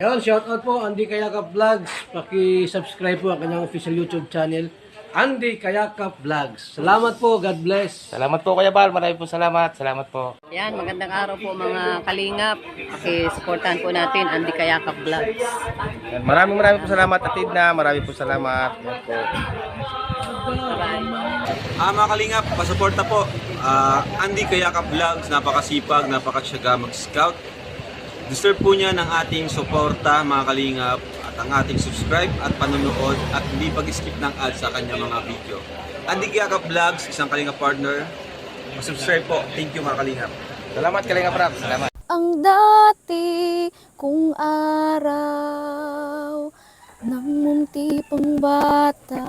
Ayun, shoutout po Andy Kayakap Vlogs. Paki-subscribe po ang kanyang official YouTube channel, Andy Kayakap Vlogs. Salamat po, God bless. Salamat po Kuya Bal, maraming po salamat. Salamat po. Yan, magandang araw po mga kalingap. Paki-supportahan po natin Andy Kayakap Vlogs. Yan, maraming po salamat Atid na, maraming po salamat. Yan po. Mga kalingap, pasuporta po. Andy Kayakap Vlogs, napakasipag, napakasyaga mag-scout. Deserve po niya ng ating suporta mga kalingap at ang ating subscribe at panonood at hindi pag-skip ng ads sa kanya mga video. Andy Kayakap Vlogs, isang kalingap partner. Subscribe po. Thank you mga kalingap. Salamat Kalingap Rap, salamat. Ang dati kong araw ng munti pang bata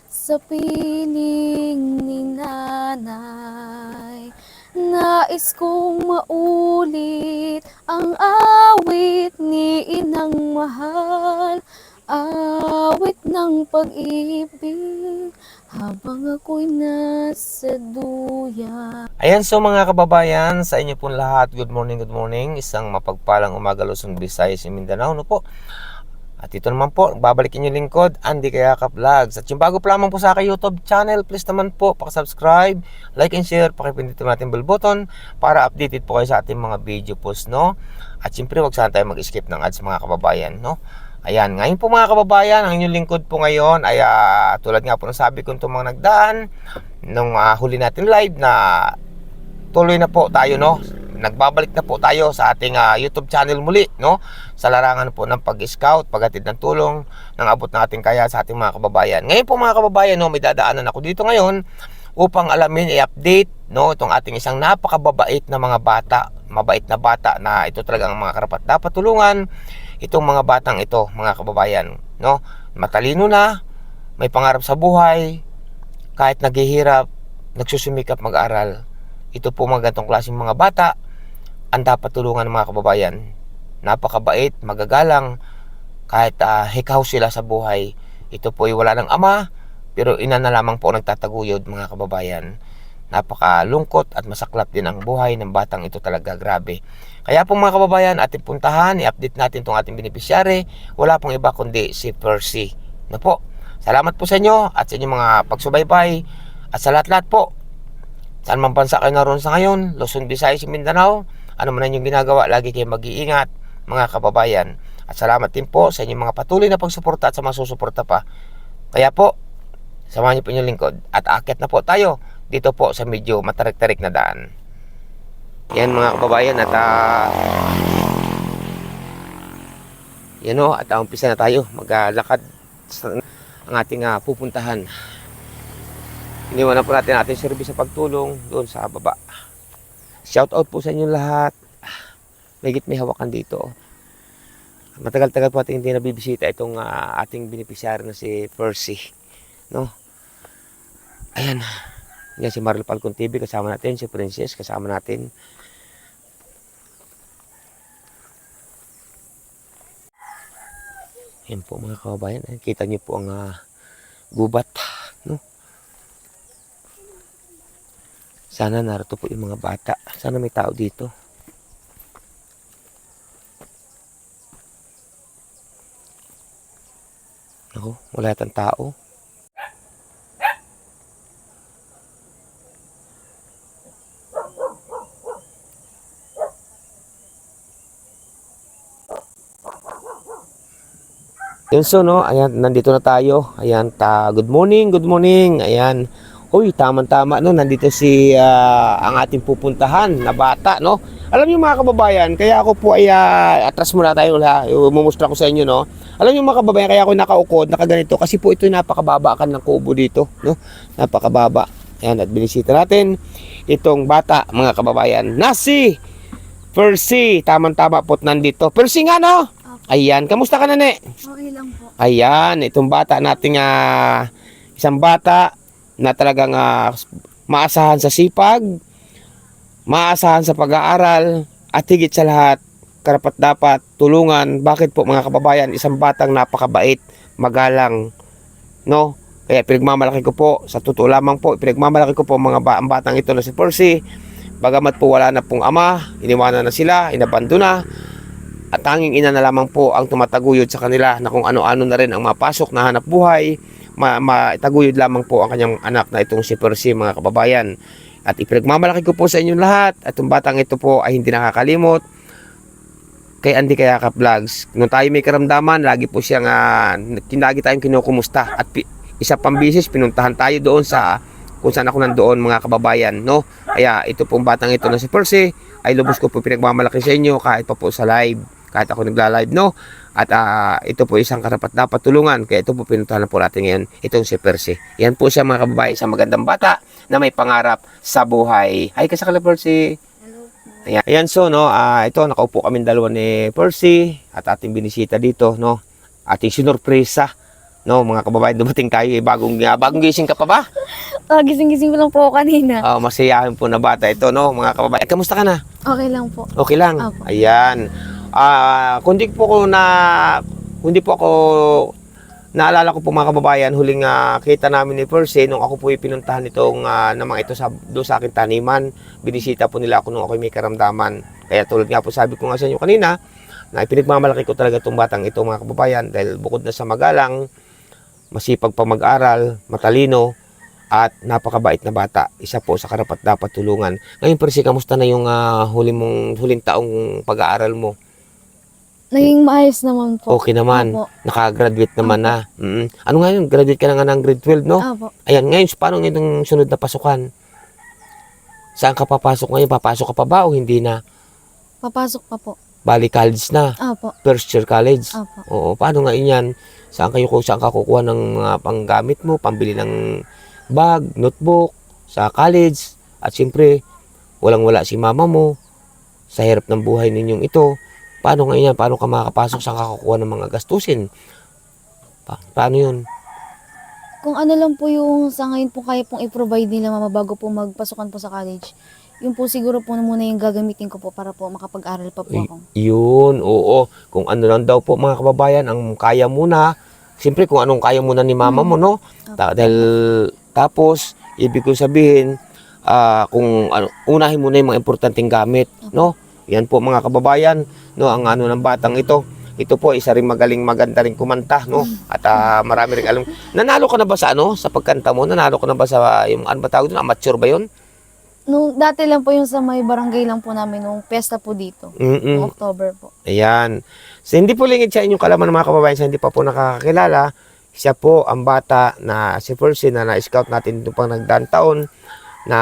sa piling ni nanay. Nais kong maulit ang awit ni inang mahal, awit ng pag-ibig habang ako'y nasa duyan. Ayan, so mga kababayan, sa inyo pong lahat, good morning, good morning. Isang mapagpalang umaga, Luzon, Visayas, Mindanao, no po. At ito naman po, babalik inyong lingkod, Andy Kayakap Vlogs. At yung bago pa lamang po sa aking YouTube channel, please naman po, pakisubscribe, like and share, pakipindito natin bell button para updated po kayo sa ating mga video post, no? At siyempre, huwag sana tayo mag-skip ng ads mga kababayan, no? Ayan, ngayon po mga kababayan, ang inyong lingkod po ngayon ay tulad nga po ng sabi ko itong mga nagdaan, nung huli natin live na tuloy na po tayo, no? Nagbabalik na po tayo sa ating YouTube channel muli, no? Sa larangan po ng pag-scout, paghatid ng tulong, ng abot ng ating kaya sa ating mga kababayan. Ngayon po mga kababayan, no, may dadaanan ako dito ngayon upang alamin, i-update, no, itong ating isang napakababait na mga bata, mabait na bata na ito talagang mga karapat dapat tulungan. Itong mga batang ito, mga kababayan, no? Matalino na, may pangarap sa buhay, kahit naghihirap, nagsusumikap mag-aral. Ito po mga ganitong klaseng mga bata ang dapat tulungan ng mga kababayan. Napakabait, magagalang, kahit hikaw sila sa buhay. Ito po ay wala ng ama, pero ina na lamang po nagtataguyod mga kababayan. Napakalungkot at masaklap din ang buhay ng batang ito talaga, grabe. Kaya po mga kababayan, ating puntahan, i-update natin itong ating beneficiary. Wala pong iba kundi si Percy. Na po, salamat po sa inyo at sa inyong mga pagsubaybay at sa lahat-lahat po. Saan man bansa kayo naroon sa ngayon, Luzon, Visayas, Mindanao, ano man yung ginagawa, lagi kayo mag-iingat mga kababayan. At salamat din po sa inyong mga patuloy na pagsuporta at sa mga susuporta pa. Kaya po, samahan niyo po inyong lingkod at aakyat na po tayo dito po sa medyo matarik-tarik na daan. Yan mga kababayan at yan o, at umpisa na tayo maglakad sa ang ating pupuntahan. Iniwanan po natin ating service sa pagtulong doon sa baba. Shout out po sa inyo lahat. May hawakan dito. Matagal-tagal po ating hindi nabibisita itong ating beneficiary na si Percy, no? Ayan. Yan si Maril Falcon TV kasama natin, si Princess kasama natin. Ayan po mga kababayan. Kita niyo po ang gubat, no? Sana narito po yung mga bata. Sana may tao dito. Ako, wala yatang tao. Yun, so no, ayan, nandito na tayo. Ayan, good morning, good morning. Ayan. Uy, tama-tama, no, nandito si ang ating pupuntahan na bata, no. Alam niyo mga kababayan, kaya ako po ay atras muna tayo, mumustra ko sa inyo, no. Alam niyo mga kababayan, kaya ako nakaukod, nakaganito kasi po ito napakababa kan ng kubo dito, no. Napakababa. Ayan, at binisita natin itong bata, mga kababayan. Nasi Percy, tama-tama po nandito. Percy nga, no. Ayan, kamusta ka na, ne? Okay lang po. Ayan, itong bata nating isang bata na talagang maasahan sa sipag, maasahan sa pag-aaral, at higit sa lahat, karapat-dapat tulungan. Bakit po mga kababayan, isang batang napakabait, magalang, no? Kaya pinagmamalaki ko po, sa totoo lamang po, pinagmamalaki ko po ang batang ito na si Percy. Bagamat po wala na pong ama, iniwanan na sila, inabando na, At tanging ina na lamang po ang tumataguyod sa kanila na kung ano-ano na rin ang mapasok na hanap buhay, mataguyod lamang po ang kanyang anak na itong si Percy, mga kababayan. At ipinagmamalaki ko po sa inyong lahat at yung batang ito po ay hindi nakakalimot kay Andy Kayakap Vlogs. Nung tayo may karamdaman, lagi po siyang lagi tayong kinukumusta. At isa pang bisis, pinuntahan tayo doon sa kung saan ako nandoon, mga kababayan, no? Kaya ito pong batang ito na si Percy ay lubos ko po pinagmamalaki sa inyo kahit pa po sa live, kahit ako nagla-live, no? At ito po isang karapat dapat tulungan. Kaya ito po pinuntahan na po natin ngayon, itong si Percy. Yan po siya, mga kababayan, isang magandang bata na may pangarap sa buhay. Hi ka sa kala, Percy. Ayan. Ayan, so, no, ito, nakaupo kami dalawa ni Percy at ating binisita dito, no? Ating sinurpresa, no, mga kababayan, dumating tayo, bagong gising ka pa ba? Gising-gising ko lang po ako kanina. Masayahin po na bata ito, no, mga kababayan. Kamusta ka na? Okay lang po. Okay lang. Opo. Ayan. Kundi po ako naalala ko po, mga kababayan, huling kita namin ni Percy nung ako po pinuntahan itong namang ito doon sa aking taniman. Binisita po nila ako nung ako may karamdaman. Kaya tulad nga po sabi ko nga sa inyo kanina, na ipinagmamalaki ko talaga itong batang ito, mga kababayan, dahil bukod na sa magalang, masipag pa mag-aral, matalino, at napakabait na bata. Isa po sa karapat dapat tulungan. Ngayon, Percy, kamusta na yung huling taong pag-aaral mo? Naging maayos naman po. Okay naman. Opo. Nakagraduate naman na. Ano nga yun? Graduate ka na nga ng grade 12, no? Opo. Ayan, ngayon, paano itong sunod na pasukan? Saan ka papasok ngayon? Papasok ka pa ba o hindi na? Papasok pa po. Bali, college na. Opo. First year college. Opo. Oo, paano nga yan? Saan ka kukuha ng mga panggamit mo? Pambili ng bag, notebook, sa college. At siyempre, walang-wala si mama mo. Sa hirap ng buhay ninyong ito. Paano nga yan? Paano ka makakapasok? Saan ka kukuha ng mga gastusin? Paano yun? Kung ano lang po yung sa ngayon po kaya pong i-provide nila mama bago po magpasukan po sa college. Yun po siguro po muna yung gagamitin ko po para po makapag-aral pa po ako. Yun, oo. Kung ano lang daw po, mga kababayan, ang kaya muna. Siyempre, kung anong kaya muna ni mama mo, no? Dahil tapos, ibig ko sabihin, kung unahin muna yung mga importanteng gamit, no? Yan po, mga kababayan, no, ang ano ng batang ito. Ito po isa ring maganda ring kumanta, no? At marami ring alam. Nanalo ka na ba sa sa pagkanta mo? Nanalo ka na ba sa yung ano ba tawag doon? Amateur ba 'yon? Nung dati lang po yung sa may barangay lang po namin nung piyesta po dito. Noong October po. Ayan. So, hindi po lingid sa inyong kalaman, mga kababayan, sa hindi pa po nakakakilala. Siya po ang bata na si Percy na na-scout natin dito pang nagdaang taon. Na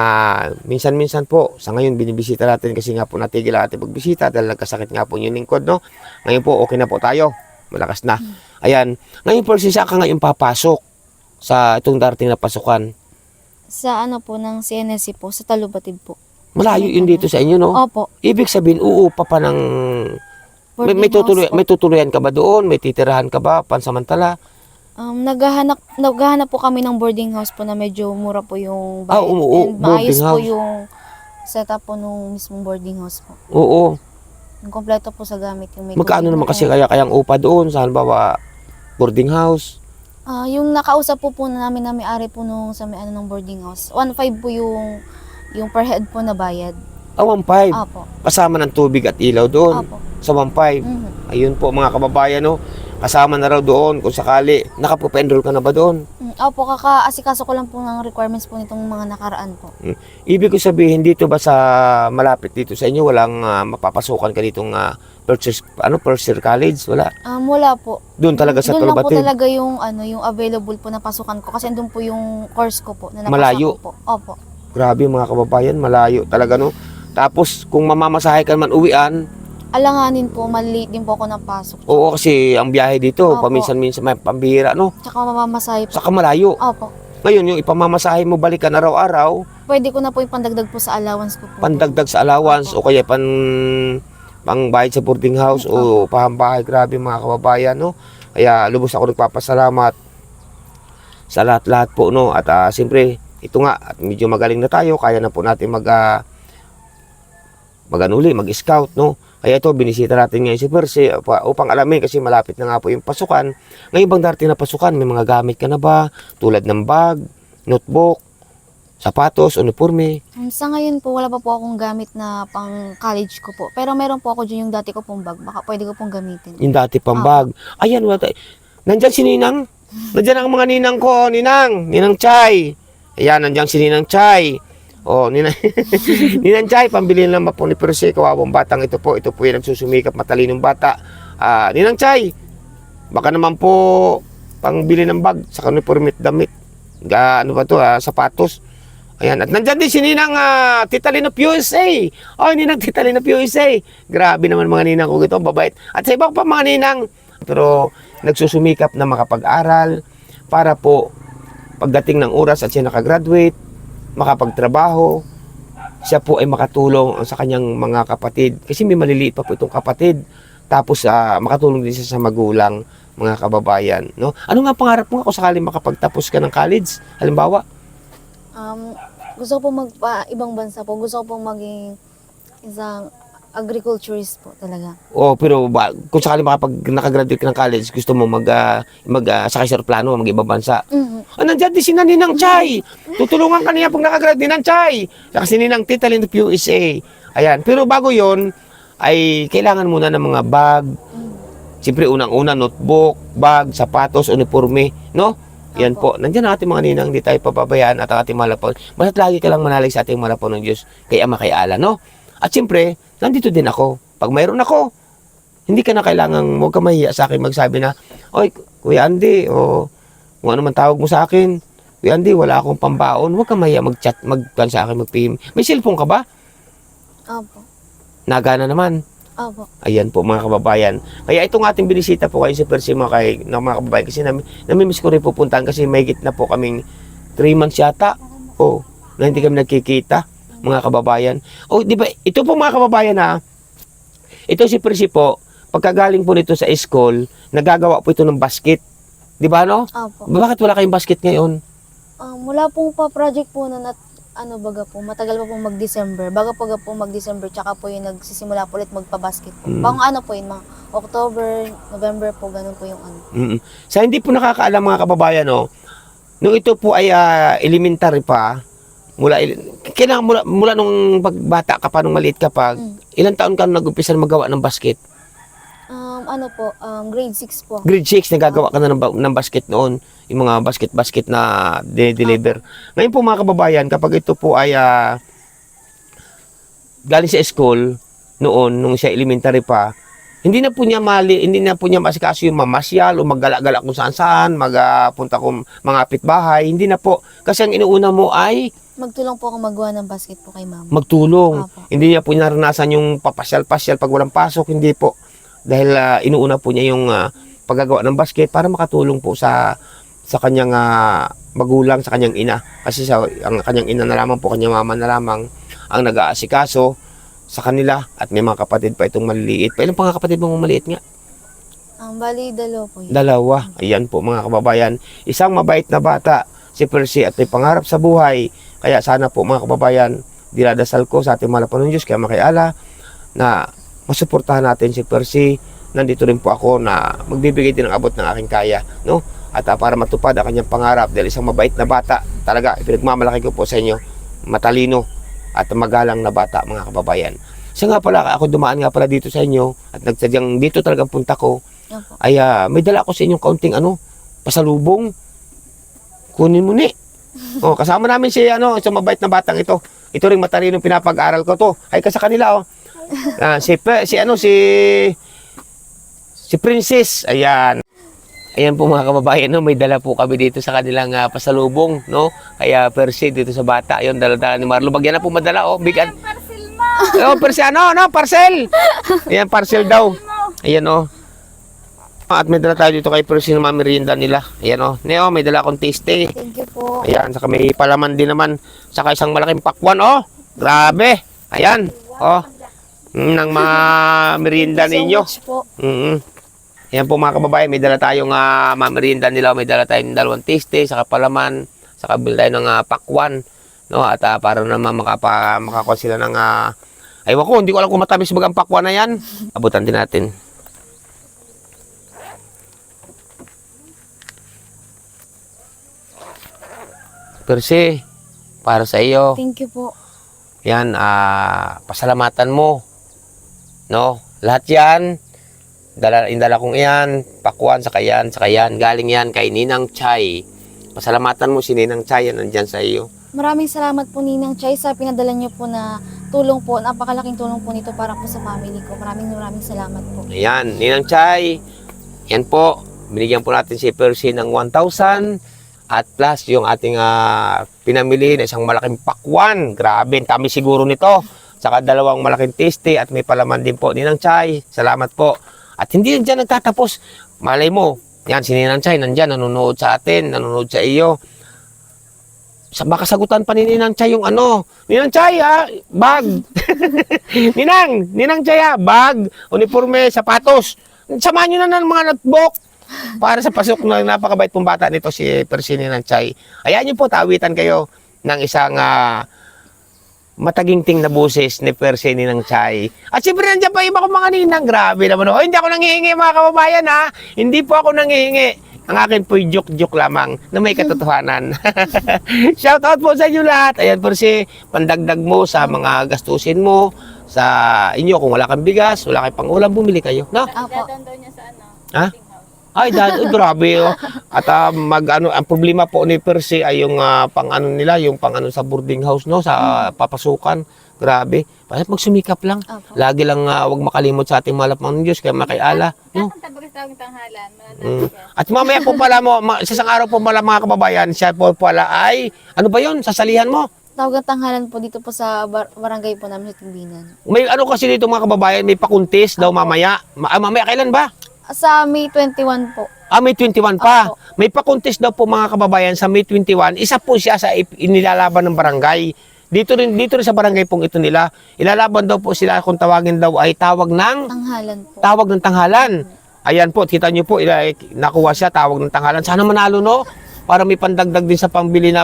minsan-minsan po, sa ngayon binibisita natin kasi nga po natigil ang ating pagbisita dahil nagkasakit nga po yung lingkod, no? Ngayon po, okay na po tayo. Malakas na. Ayan. Ngayon, Percy, saan ka ngayon papasok sa itong darating na pasukan? Sa ano po ng CNSC po, sa Talubatid po. Malayo yun dito sa inyo, no? Opo. Ibig sabihin, uupa pa ng... May tutuloyan ka ba doon? May titirahan ka ba? Pansamantala? Naghahanap po kami ng boarding house po na medyo mura po yung bayad. And boarding maayos po house. yung setup po nung mismong boarding house po. Oo. Yung kompleto po sa gamit. Yung may Magkano tubig naman na kasi po. kayang upa doon? Saan ba boarding house? Yung nakausap po namin na may-ari po nung sa may ng boarding house. 1.5 po yung per head po na bayad. 1.5. Opo. Kasama ng tubig at ilaw doon. Opo. Sa 1.5. Ayun po, mga kababayan, no? Kasama na raw doon kung sakali. Nakapo-enroll ka na ba doon? Opo, kaka-asikaso ko lang po ng requirements po nitong mga nakaraan po. Ibig ko sabihin, dito ba sa malapit dito sa inyo, walang mapapasukan ka ditong first year college? Wala. Wala po. Doon talaga sa Doon lang po Talubatid? talaga yung yung available po na pasukan ko kasi doon po yung course ko po na napasa Malayo? ko po. Opo. Grabe, mga kababayan, malayo talaga, no? Tapos, kung mamamasahe ka man uwian, Alanganin po, maliit din po ako napasok. oo, kasi ang biyahe dito, Opo. paminsan-minsan may pambihira, no? Tsaka mamamasahe po. Saka malayo. Opo. Ngayon, yung ipamamasahe mo balikan araw-araw, Pwede ko na po yung pandagdag po sa allowance ko po. pandagdag sa allowance o kaya pangbayad sa boarding house o pahambahay. Grabe, mga kababayan, no? Kaya lubos ako nagpapasalamat sa lahat-lahat po, no? At siyempre, ito nga, at medyo magaling na tayo, kaya na po natin mag-scout, no? Kaya ito, binisita natin ngayon si Percy upang alamin kasi malapit na nga po yung pasukan. Ngayon bang darating na pasukan, may mga gamit ka na ba? Tulad ng bag, notebook, Sapatos, uniforme. Sa ngayon po, wala pa po akong gamit na pang college ko po. Pero meron po ako dyan yung dati ko pong bag. Baka pwede ko pong gamitin. Yung dati pang bag. Ayan, wala tayo. Nandyan si Ninang. Nandyan ang mga ninang ko. Ninang Chay. Ayan, nandyan si Ninang Chay. Oh, Ninang, Ninang Chay, pambili lang po ni Perse. Kawawang batang ito po. Ito po yung nagsusumikap, matalinong bata. Ninang Chay, baka naman po pangbili ng bag sa uniforme at damit. Ano ba to, sapatos. Ayan, at nandyan din si Ninang Tita Lino of USA. Oh, Ninang Tita Lino of USA. Grabe naman mga ninang ko ito, babait. At sa iba pa mga ninang. Pero nagsusumikap na makapag-aral para po pagdating ng oras at siya nakagraduate, makapagtrabaho, siya po ay makatulong sa kanyang mga kapatid. Kasi may maliliit pa po itong kapatid. Tapos makatulong din siya sa magulang, mga kababayan. No? Ano nga pangarap mo kung sakaling makapagtapos ka ng college? Halimbawa? Gusto ko po ibang bansa po. Gusto ko po maging isang agriculturist po talaga. Pero kung sakaling nakagraduate ka ng college, gusto mo sakay sa aeroplano, mag-ibang bansa. Nandiyan din si Ninang Chay. Tutulungan ka niya pag nakagraduate Ninang Chay. Kasi Ninang Tita Lino of USA. Ayan. Pero bago yon ay kailangan muna ng mga bag. Siyempre, unang-una, notebook, bag, sapatos, uniforme. No? Yan po. Nandiyan ang ating mga ninang, hindi tayo pababayaan at ang ating malapon. Basta't lagi ka lang manalig sa ating malapon ng Diyos. Kay Ama, kay Ala, no? At siyempre, nandito din ako. Pag mayroon ako, hindi ka na kailangan, huwag ka mahiya sa akin magsabi na, oy, Kuya Andy, o kung ano man tawag mo sa akin, Kuya Andy, wala akong pambaon. Huwag ka mahiya mag-chat, sa akin, mag-PM. May cellphone ka ba? Opo. Nagana naman. Opo. Ayan po mga kababayan. Kaya itong ating binisita po kayo si Percy mga kababayan kasi namimiss ko rin pupuntahan kasi may na po kaming 3 months yata. Na hindi kami nagkikita mga kababayan. Di ba ito po mga kababayan ito si Percy po pagkagaling po nito sa school nagagawa po ito ng basket. Di ba no? Opo. Bakit wala kayong basket ngayon? Wala pong pa-project po na baga po, matagal pa po mag-December. Baga po mag-December, tsaka po yung nagsisimula po ulit magpa-basket po. Pang po yun, mga October, November po, ganun po yung Sa hindi po nakakaalam mga kababayan, no, nung ito po ay elementary pa, mula nung pagbata ka pa, nung maliit ka pa, ilang taon ka nag-umpisa na magawa ng basket? Grade 6 po. Grade 6, nagagawa ka na ng basket noon. Yung mga basket na deliver. Ngayon po mga kababayan, kapag ito po ay galing sa school noon, nung siya elementary pa, hindi na po niya masikaso yung mamasyal o maggala-gala kung saan-saan, magpunta kung mga pitbahay. Hindi na po. Kasi ang inuuna mo ay Magtulong po ako magawa ng basket po kay mama. magtulong. Apo. Hindi niya po naranasan yung papasyal-pasyal pag walang pasok. Hindi po. Dahil inuuna po niya yung paggagawa ng basket para makatulong po sa kanyang magulang, sa kanyang ina. Kasi ang kanyang ina na lamang po, kanyang mama na lamang ang nag-aasikaso sa kanila. At may mga kapatid pa itong maliliit. Ilan pa nga kapatid mong maliit nga? Bali, dalawa po yun. Dalawa. Ayan po mga kababayan. Isang mabait na bata, si Percy, at may pangarap sa buhay. Kaya sana po mga kababayan, dinadasal ko sa ating malapan ng Diyos, kaya makiala, na masuportahan natin si Percy. Nandito rin po ako na magbibigay din ng abot ng aking kaya, no? At para matupad ang kanyang pangarap, dahil isang mabait na bata, talaga pinagmamalaki ko po sa inyo, matalino at magalang na bata mga kababayan. Siya nga pala, ako dumaan nga pala dito sa inyo at nagsadyang dito talagang punta ko. Opo. Ay may dala ako sa inyong kaunting pasalubong. Kunin mo ni. Kasama namin si isang mabait na batang ito. Ito ring matalino pinapag-aral ko to. Ay ka sa kanila si Princess. Ayan. Ayan po mga kababayan, may dala po kami dito sa kanilang pasalubong, no? Kaya Percy dito sa bata, ayun, dala-dala ni Marlo. Bagyan na po madala, bigat. Parcel mo. Percy, parcel. Ayan, parcel daw. Ayan, At may dala tayo dito kay Percy ng mga merienda nila. Ayan, Neo, may dala akong tasty. Thank you po. Ayan, saka may palaman din naman. Saka isang malaking pakwan, Grabe. Ayan, ng mga merienda ninyo. Thank you so much po. Ayan po mga kababayan, may dala tayong merienda nila. May dala tayong 2 tasty, saka palaman, saka bil tayo ng pakwan. No? At para naman makakuha sila ng... aywan ko, hindi ko alam kung matamis bagang pakwan na yan. Abutan din natin. Percy, para sa iyo. Thank you po. Yan, pasalamatan mo. No? Lahat yan, indala kong yan, pakwan, saka yan. Galing yan kay Ninang Chay. Pasalamatan mo si Ninang Chay, yan nandyan sa iyo. Maraming salamat po Ninang Chay sa pinadala niyo po na tulong po. Napakalaking tulong po nito para po sa family ko. Maraming salamat po. Ayan, Ninang Chay, yan po, binigyan po natin si Percy ng 1,000 at plus yung ating pinamili na isang malaking pakwan. Grabe, tami siguro nito. Saka 2 malaking tasty at may palaman din po. Ninang Chay, salamat po. At hindi yan dyan nagtatapos. Malay mo, yan si Ninang Chay, nandyan, nanonood sa atin, nanonood sa iyo. Baka sagutan pa ni Ninang Chay yung ano. Ninang Chay bag. Ninang Chay bag, uniforme, sapatos. Samahan nyo na ng mga notebook para sa pasok na napakabait pong bata nito si Percy Ninang Chay. Ayan nyo po, tawitan kayo ng isang mataginting na buses ni Percy Ninang Chay. At siyempre nandiyan pa iba ko mga ninang. Grabe naman. Hindi ako nanghihingi mga kababayan Hindi po ako nanghihingi. Ang akin po'y joke-joke lamang na may katotohanan. Shout out po sa inyo lahat. Ayan Percy, pandagdag mo sa mga gastusin mo sa inyo. Kung wala kang bigas, wala kang pang-ulam, bumili kayo. No? Apo. Ha? Ay, grabe. At ang problema po ni Percy ay yung pang-ano sa boarding house, no? Sa papasukan. Grabe. Bakit magsumikap lang? Apo. Lagi lang wag makalimot sa ating malapang Diyos, kaya makiala. No? At mamaya po pala sa isang araw po pala mga kababayan, siya po pala ay, ano ba yun? Sasalihan mo? Tawag ang tanghalan po dito po sa barangay po namin sa Tingbinan. May ano kasi dito mga kababayan, may pakuntis daw mamaya. Mamaya kailan ba? Sa May 21 po. May 21 pa. Opo. May pakuntis daw po mga kababayan sa May 21. Isa po siya sa inilalaban ng barangay. Dito rin sa barangay pong ito nila. Ilalaban daw po sila kung tawagin daw ay tawag ng tanghalan. Ayan po, kita nyo po, nakuha siya, tawag ng tanghalan. Sana manalo, no? Para may pandagdag din sa pangbili na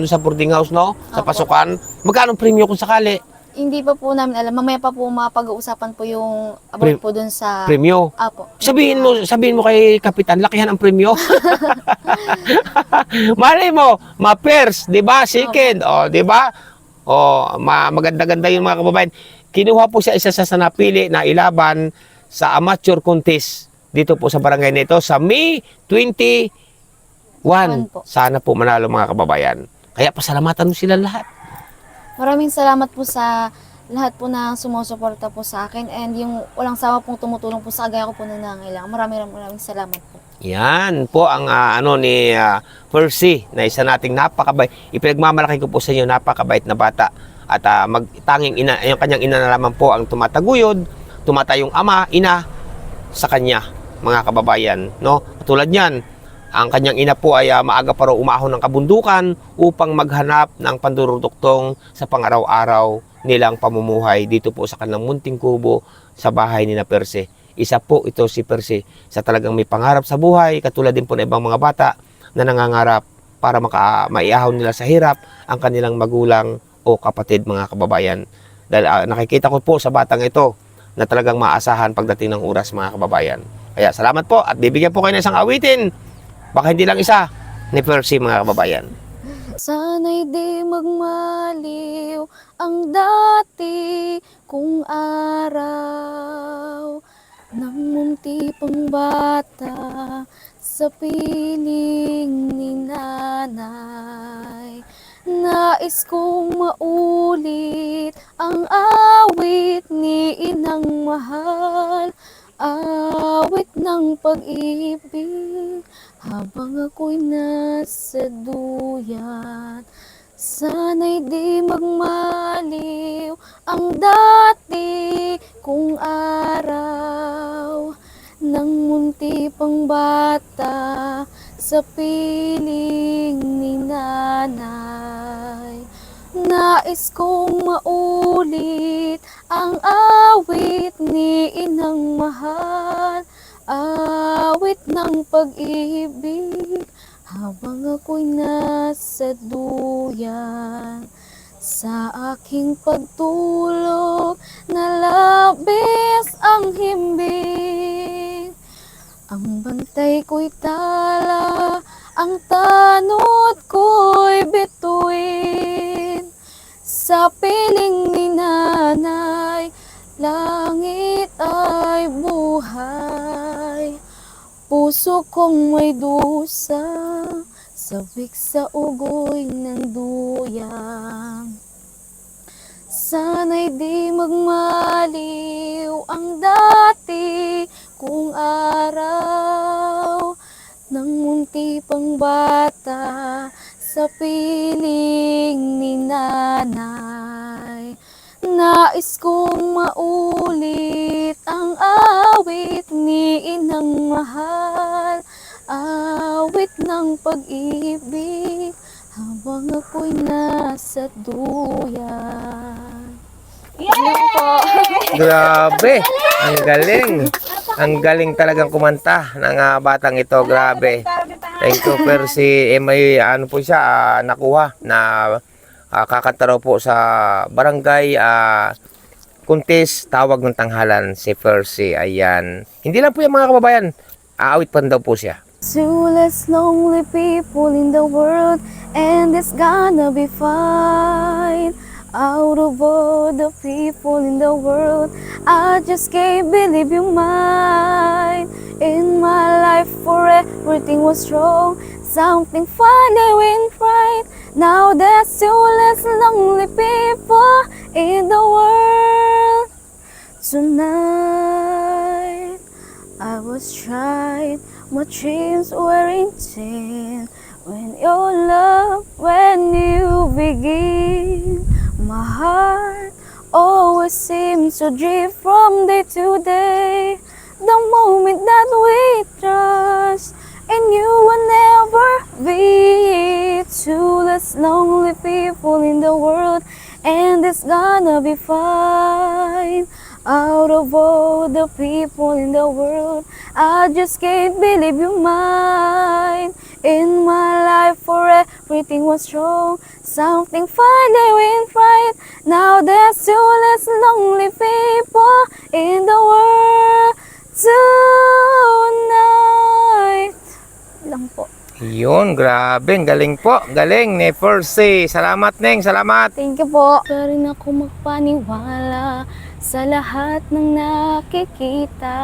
sa boarding house, no? Sa Opo. pasukan. Magkano premyo kung sakali? Hindi pa po namin alam. Mamaya pa po mapag-uusapan po yung about po dun sa... Premyo. Apo. Sabihin mo kay Kapitan, lakihan ang premyo. Malay mo, ma-first, 'di ba? Second, 'di ba? Maganda-ganda yung mga kababayan. Kinuha po siya isa sa napili na ilaban sa amateur contest dito po sa barangay nito sa May 21. Po. Sana po manalo mga kababayan. Kaya pasalamatan mo sila lahat. Maraming salamat po sa lahat po na sumusuporta po sa akin and yung walang sawa pong tumutulong po sa kagaya ko po na nangailangan. Maraming salamat po. Yan po ang ni Percy na isa nating napakabait. Ipinagmamalaki ko po sa inyo, napakabait na bata. At tanging ina, yung kanyang ina na lamang po ang tumataguyod, tumatayong ama, ina sa kanya, mga kababayan. No? Tulad niyan, ang kanyang ina po ay maaga pa raw umahon ng kabundukan upang maghanap ng panduruduktong sa pang-araw-araw nilang pamumuhay dito po sa kanilang munting kubo sa bahay ni na Percy. Isa po ito si Percy sa talagang may pangarap sa buhay, katulad din po ng ibang mga bata na nangangarap para maiahon nila sa hirap ang kanilang magulang o kapatid, mga kababayan. Dahil nakikita ko po sa batang ito na talagang maasahan pagdating ng oras, mga kababayan. Kaya salamat po at bibigyan po kayo ng isang awitin. Baka hindi lang isa ni Percy, mga kababayan. Sana'y di magmaliw ang dati kong araw nang munti pang bata sa piling ni nanay. Nais kong maulit ang awit ni inang mahal, awit ng pag-ibig habang ako'y nasa duyan. Sana'y di magmaliw ang dati kong araw nang munti pang bata sa piling ni nanay. Nais kong maulit ang awit ni inang mahal, awit ng pag-ibig habang ako'y nasa duyan. Sa aking pagtulog na labis ang himbing, ang bantay ko'y tala, ang tanod ko'y bituin. Sa piling ni nanay, langit ay buhay. Puso kong may dusa, sabik sa ugoy ng duyang. Sana'y di magmaliw ang dati kong araw ng munti pang bata sa piling ni nanay. Nais kong maulit ang awit ni inang mahal, awit ng pag-ibig habang ako'y nasa duyan. Yan po. Grabe, ang galing. Ang galing talagang kumanta ng batang ito, grabe. Thank you, Percy. May ano po siya, nakuha na kakanta raw po sa barangay contest, tawag ng tanghalan, si Percy. Ayan. Hindi lang po yung mga kababayan, aawit pa daw po siya. Two less lonely people in the world, and it's gonna be fine. Out of all the people in the world, I just can't believe you're mine. In my life for everything was wrong, something funny went right. Now there's two less lonely people in the world. Tonight I was tried, my dreams were intense. When your love, when you begin, my heart always seems to drift from day to day. The moment that we trust, and you will never be two less lonely people in the world, and it's gonna be fine. Out of all the people in the world, I just can't believe you're mine. In my life for everything was wrong, something funny went right. Now there's two less lonely people in the world tonight. Lang po. Yun, grabe, ang galing po. Galing ni Percy. Salamat, Neng, salamat. Thank you po. Pa rin ako magpaniwala sa lahat ng nakikita.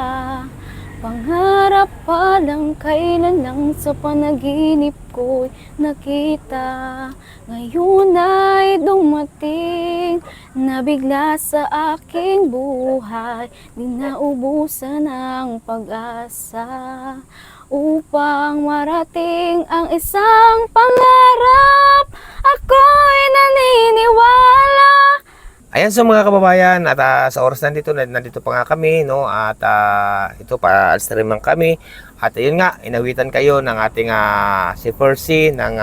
Pangarap pa lang, kailan lang sa panaginip ko'y nakita. Ngayon ay dumating na bigla sa aking buhay. Di naubusan ang pag-asa upang marating ang isang pangarap. Ako'y naniniwala. Ayan sa mga kababayan, at sa oras nandito pa nga kami, no? At ito pa alis na rin man kami. At ayun nga, inawitan kayo ng ating si Percy ng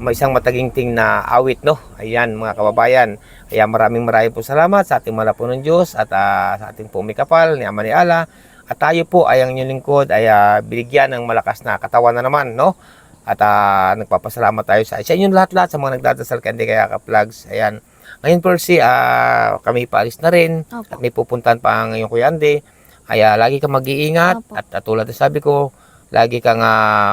may isang mataginting na awit, no? Ayan mga kababayan. Kaya maraming po salamat sa ating malapo ng Diyos at sa ating pumikapal ni Ama ni Allah. At tayo po ay ang inyong lingkod ay binigyan ng malakas na katawan na naman, no? At nagpapasalamat tayo sa inyong lahat-lahat sa mga nagdadasal kay Kayakap Vlogs. Ayan. Ngayon, Percy, kami paalis na rin. Opo. At may pupuntahan pa ang iyong Kuya Andy. Kaya lagi kang mag-iingat. Opo. At tulad na sabi ko, lagi kang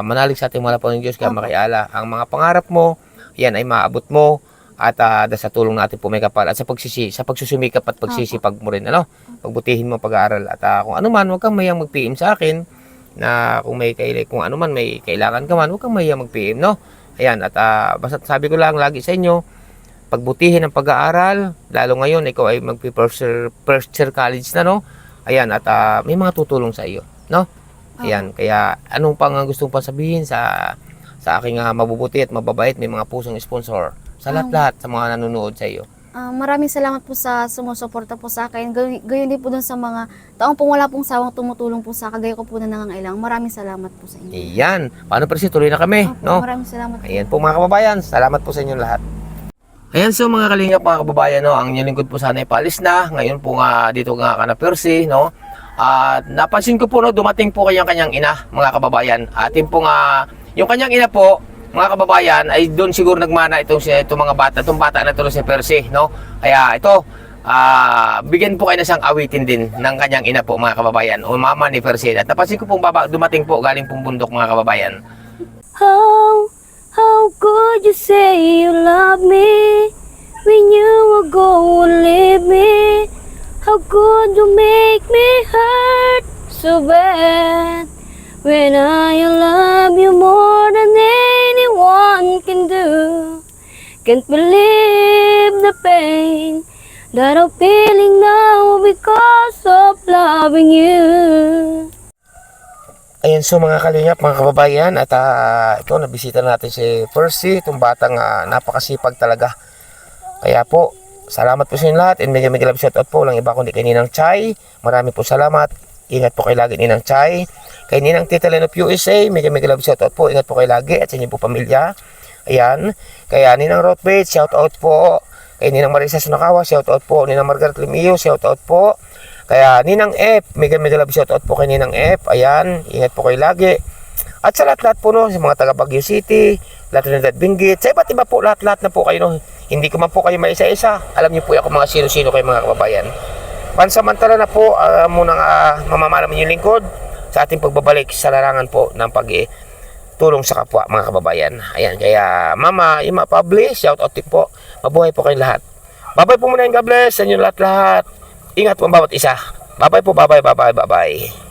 manalig sa ating malapo ng Diyos kaya Opo. makiala. Ang mga pangarap mo, yan ay maabot mo. At sa tulong natin po may kapal. At sa pagsusumikap at pagsisipag mo rin. Ano? Pagbutihin mo ang pag-aaral. At kung ano man, huwag kang mayang mag-PM sa akin. Na kung ano man may kailangan ka man, huwag kang mayang mag-PM. No? Ayan. At basta sabi ko lang lagi sa inyo, pagbutihin ang pag-aaral, lalo ngayon ikaw ay first year college na, no? Ayan, at may mga tutulong sa iyo, no? Ayan, kaya anong pang gusto pa sabihin sa aking mabubuti at mababait, may mga pusong sponsor sa lahat-lahat sa mga nanonood sa iyo. Maraming salamat po sa sumusuporta po sa akin. Gayon din po dun sa mga taong pong wala pong sawang tumutulong po sa kagaya ko po na nangangailangan. Maraming salamat po sa inyo. Ayan, paano Percy, tuloy na kami, Opo, no? maraming salamat po. Ayan po mga kababayan, salamat po sa inyong lahat. Ayan, so mga kalingap mga kababayan, no, ang inyong lingkod po sana ay paalis na. Ngayon po nga dito nga ka na Percy, no. At napansin ko po, no, dumating po kanyang ina, mga kababayan. Atin po nga yung kanyang ina po, mga kababayan, ay doon siguro nagmana itong mga bata, itong bata na ito si Percy, no. Kaya ito, bigyan po kayo na siyang awitin din ng kanyang ina po, mga kababayan, o mama ni Percy. At napansin ko pong dumating po galing pong bundok, mga kababayan. How could you say you love me when you were go and leave me? How could you make me hurt so bad? When I love you more than anyone can do. Can't believe the pain that I'm feeling now because of loving you. Ayan, so mga kalingap, mga kababayan, at ito, nabisita natin si Percy, itong batang napakasipag talaga. Kaya po, salamat po sa inyo lahat, and mega love shoutout po, lang iba kundi kay Ninang Chay. Marami po salamat, ingat po kayo lagi Ninang Chay. Kay Ninang Tita Len of USA, mega love shoutout po, ingat po kayo lagi, at sa inyo po pamilya. Ayan, kaya Ninang Rothbait, shoutout po. Kay Ninang Marisa Sunakawa, shoutout po. Ninang Margaret Limio, shoutout po. Kaya Ninang F, mega love shoutout po kay Ninang F. Ayan, ingat po kayo lagi. At sa lahat-lahat po no, sa mga taga Baguio City, lahat na Binggit, sa iba't iba po, lahat-lahat na po kayo no. Hindi ko man po kayo maisa-isa. Alam niyo po ako mga sino-sino kayo mga kababayan. Pansamantala na po, munang mamamala yung lingkod sa ating pagbabalik sa larangan po ng tulong sa kapwa mga kababayan. Ayan, kaya Mama, Ima Pabli, shoutout din po. Mabuhay po kayong lahat. Bye-bye po muna yung God bless sa inyo lahat-lahat. Ingat po ang bawat isa. Bye-bye po, bye-bye.